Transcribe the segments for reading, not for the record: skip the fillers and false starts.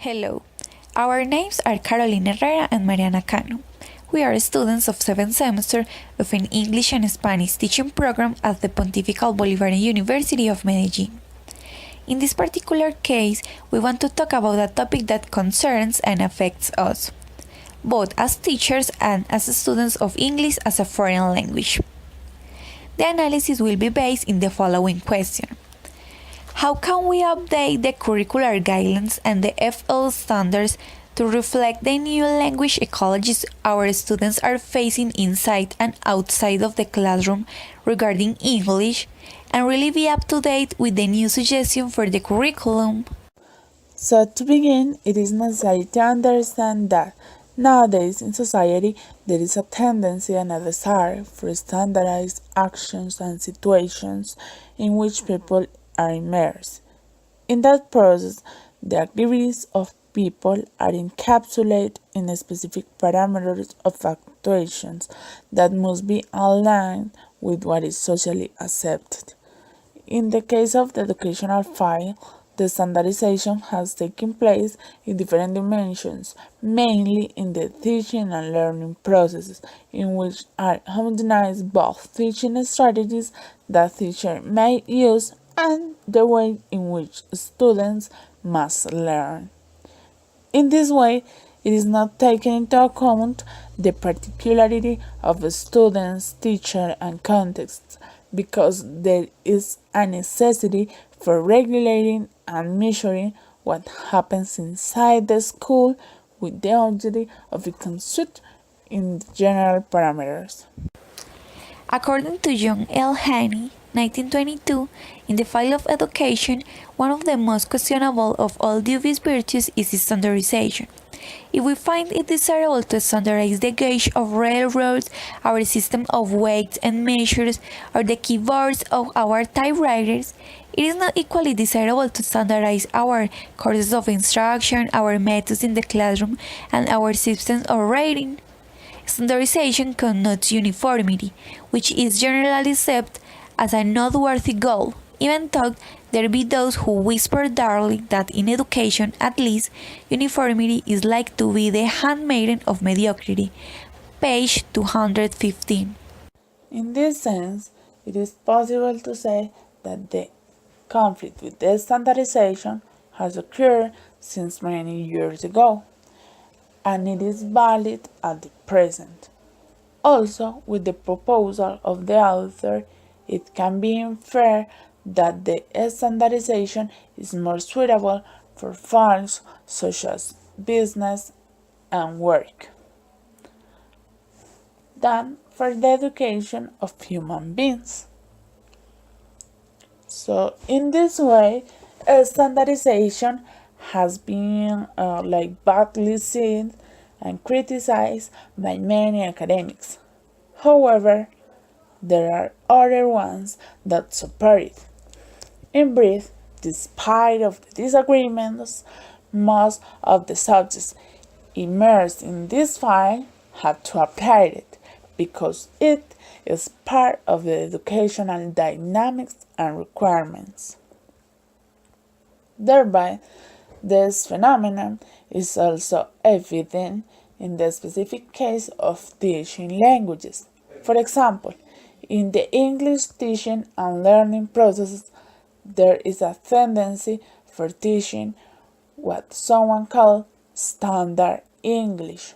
Hello, our names are Carolina Herrera and Mariana Cano. We are students of 7th semester of an English and Spanish teaching program at the Pontifical Bolivarian University of Medellin. In this particular case, we want to talk about a topic that concerns and affects us, both as teachers and as students of English as a foreign language. The analysis will be based in the following question. How can we update the curricular guidelines and the FL standards to reflect the new language ecologies our students are facing inside and outside of the classroom regarding English, and really be up to date with the new suggestion for the curriculum? So to begin, it is necessary to understand that nowadays in society there is a tendency and a desire for standardized actions and situations in which people are immersed. In that process, the activities of people are encapsulated in specific parameters of actuations that must be aligned with what is socially accepted. In the case of the educational file, the standardization has taken place in different dimensions, mainly in the teaching and learning processes, in which are homogenized both teaching strategies that teachers may use and the way in which students must learn. In this way, it is not taken into account the particularity of the student's teacher and context, because there is a necessity for regulating and measuring what happens inside the school with the objective of it constitute in the general parameters. According to John L. Haney, 1922, in the field of education, one of the most questionable of all dubious virtues is standardization. If we find it desirable to standardize the gauge of railroads, our system of weights and measures, or the keyboards of our typewriters, it is not equally desirable to standardize our courses of instruction, our methods in the classroom, and our systems of rating. Standardization connotes uniformity, which is generally accepted as a noteworthy goal, even though there be those who whisper darkly that in education, at least, uniformity is like to be the handmaiden of mediocrity. Page 215. In this sense, it is possible to say that the conflict with the standardization has occurred since many years ago, and it is valid at the present. Also, with the proposal of the author, it can be inferred that the standardization is more suitable for fields such as business and work than for the education of human beings. So, in this way, standardization has been badly seen and criticized by many academics. However, there are other ones that support it. In brief, despite of the disagreements, most of the subjects immersed in this file have to apply it because it is part of the educational dynamics and requirements. Thereby, this phenomenon is also evident in the specific case of teaching languages. For example, in the English teaching and learning processes, there is a tendency for teaching what someone calls standard English,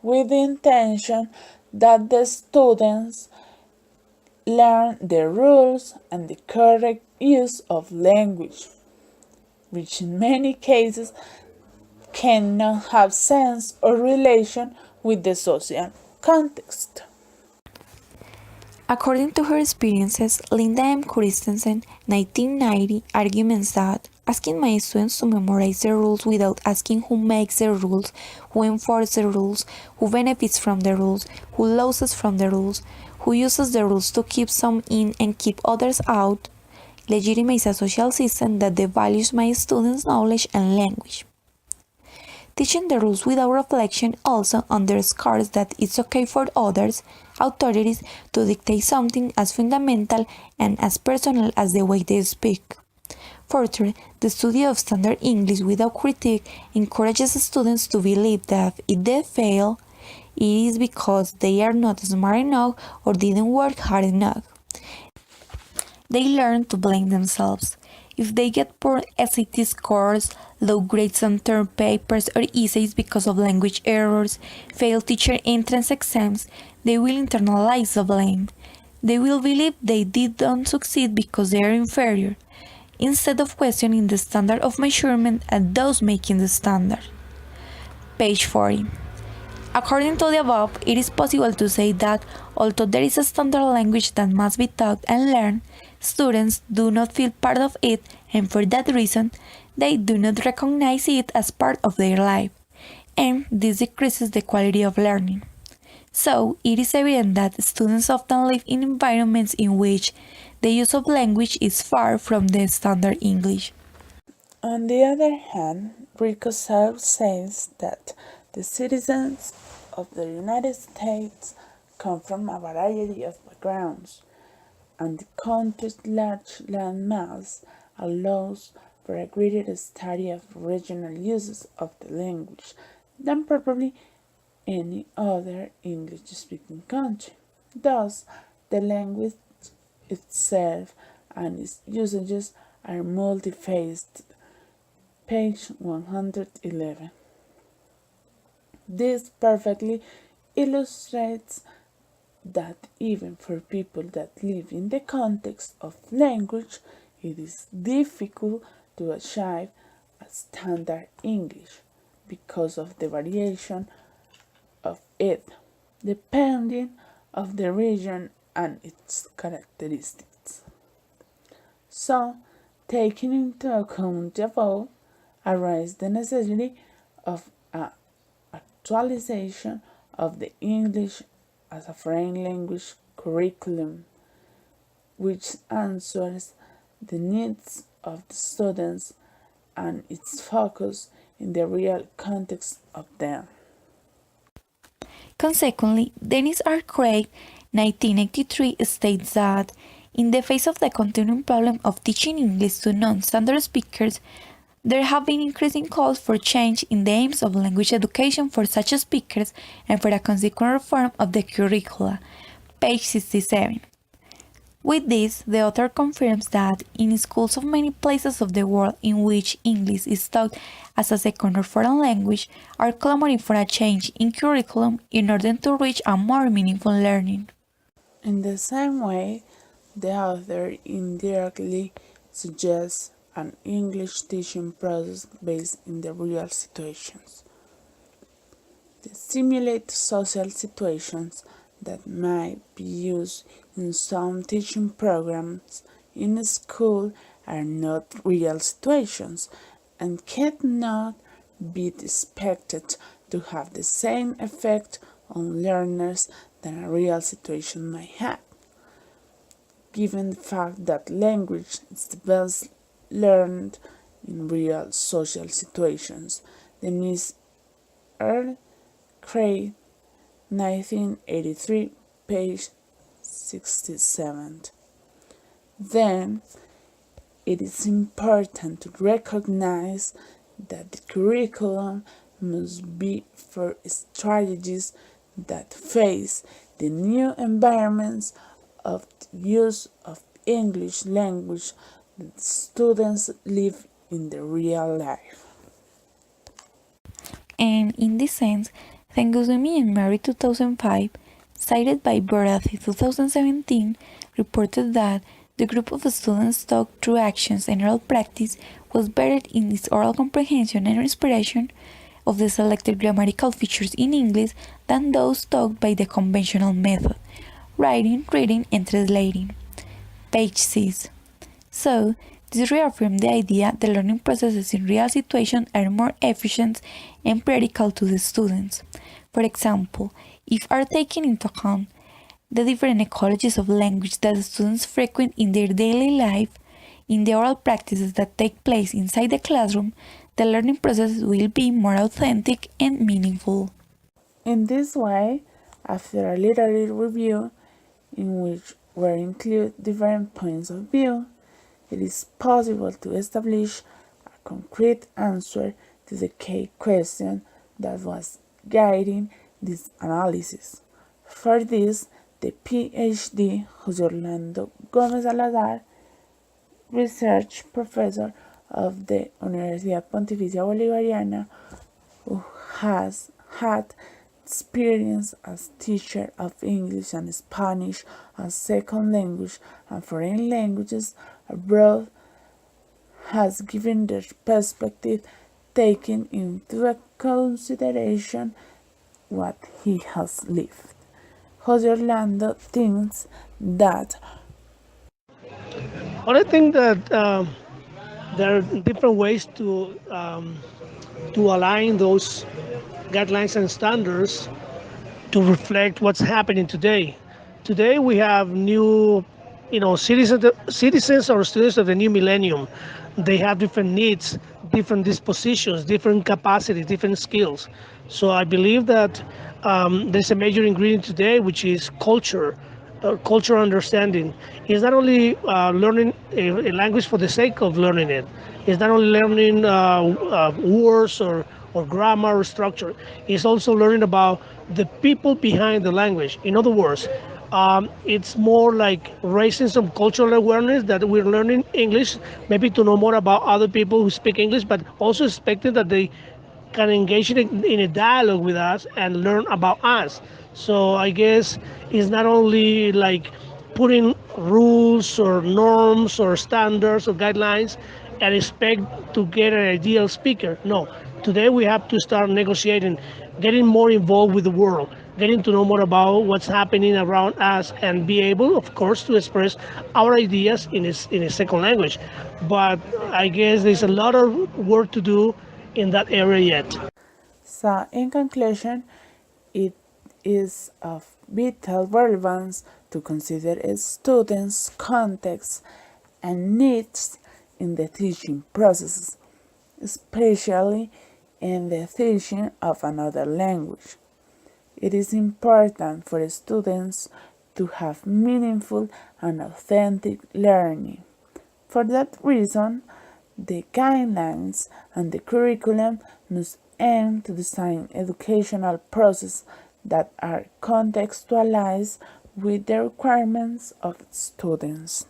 with the intention that the students learn the rules and the correct use of language, which in many cases cannot have sense or relation with the social context. According to her experiences, Linda M. Christensen, 1990, arguments that asking my students to memorize the rules without asking who makes the rules, who enforces the rules, who benefits from the rules, who loses from the rules, who uses the rules to keep some in and keep others out, legitimates a social system that devalues my students' knowledge and language. Teaching the rules without reflection also underscores that it's okay for others, authorities, to dictate something as fundamental and as personal as the way they speak. Further, the study of standard English without critique encourages students to believe that if they fail, it is because they are not smart enough or didn't work hard enough. They learn to blame themselves. If they get poor SAT scores, low grades on term papers or essays because of language errors, fail teacher entrance exams, they will internalize the blame. They will believe they didn't succeed because they are inferior, instead of questioning the standard of measurement and those making the standard. Page 40. According to the above, it is possible to say that although there is a standard language that must be taught and learned, students do not feel part of it, and for that reason, they do not recognize it as part of their life, and this decreases the quality of learning. So, it is evident that students often live in environments in which the use of language is far from the standard English. On the other hand, Ricosau says that the citizens of the United States come from a variety of backgrounds, and the country's large landmass allows for a greater study of regional uses of the language than probably any other English-speaking country. Thus, the language itself and its usages are multifaceted. Page 111. This perfectly illustrates that even for people that live in the context of language, it is difficult to achieve a standard English because of the variation of it, depending of the region and its characteristics. So, taking into account the above, arises the necessity of an actualization of the English as a foreign language curriculum, which answers the needs of the students and its focus in the real context of them. Consequently, Dennis R. Craig, 1983, states that in the face of the continuing problem of teaching English to non-standard speakers, there have been increasing calls for change in the aims of language education for such speakers and for a consequent reform of the curricula. Page 67. With this, the author confirms that in schools of many places of the world in which English is taught as a second or foreign language are clamoring for a change in curriculum in order to reach a more meaningful learning. In the same way, the author indirectly suggests an English teaching process based in the real situations. They simulate social situations that might be used in some teaching programs in school are not real situations and cannot be expected to have the same effect on learners than a real situation might have. Given the fact that language is the best learned in real social situations, the Miss Earl Craig, 1983, page 67. Then, it is important to recognize that the curriculum must be for strategies that face the new environments of the use of English language that students live in the real life. And in this sense, Thenguzumi and Mary 2005, cited by Barathi 2017, reported that the group of students taught through actions and oral practice was better in its oral comprehension and inspiration of the selected grammatical features in English than those taught by the conventional method, writing, reading, and translating. Page 6. So, this reaffirms the idea that learning processes in real situations are more efficient and practical to the students. For example, if are taken into account the different ecologies of language that students frequent in their daily life, in the oral practices that take place inside the classroom, the learning process will be more authentic and meaningful. In this way, after a literary review in which were included different points of view, it is possible to establish a concrete answer to the key question that was guiding this analysis. For this, the PhD Jose Orlando Gómez Salazar, research professor of the Universidad Pontificia Bolivariana, who has had experience as teacher of English and Spanish as second language and foreign languages abroad, has given their perspective taking into consideration what he has lived. Jose Orlando thinks that But I think that there are different ways to align those guidelines and standards to reflect what's happening today. Today we have new, citizens or students of the new millennium. They have different needs, different dispositions, different capacities, different skills. So I believe that there's a major ingredient today, which is culture. Cultural understanding is not only learning a language for the sake of learning it. It's not only learning words or grammar or structure. It's also learning about the people behind the language. In other words, it's more like raising some cultural awareness that we're learning English, maybe to know more about other people who speak English, but also expecting that they can engage in a dialogue with us and learn about us. So I guess it's not only like putting rules or norms or standards or guidelines and expect to get an ideal speaker. No, today we have to start negotiating, getting more involved with the world, getting to know more about what's happening around us, and be able, of course, to express our ideas in a second language. But I guess there's a lot of work to do in that area yet. So, in conclusion, it is of vital relevance to consider a student's context and needs in the teaching processes, especially in the teaching of another language. It is important for students to have meaningful and authentic learning. For that reason, the guidelines and the curriculum must aim to design educational processes that are contextualized with the requirements of students.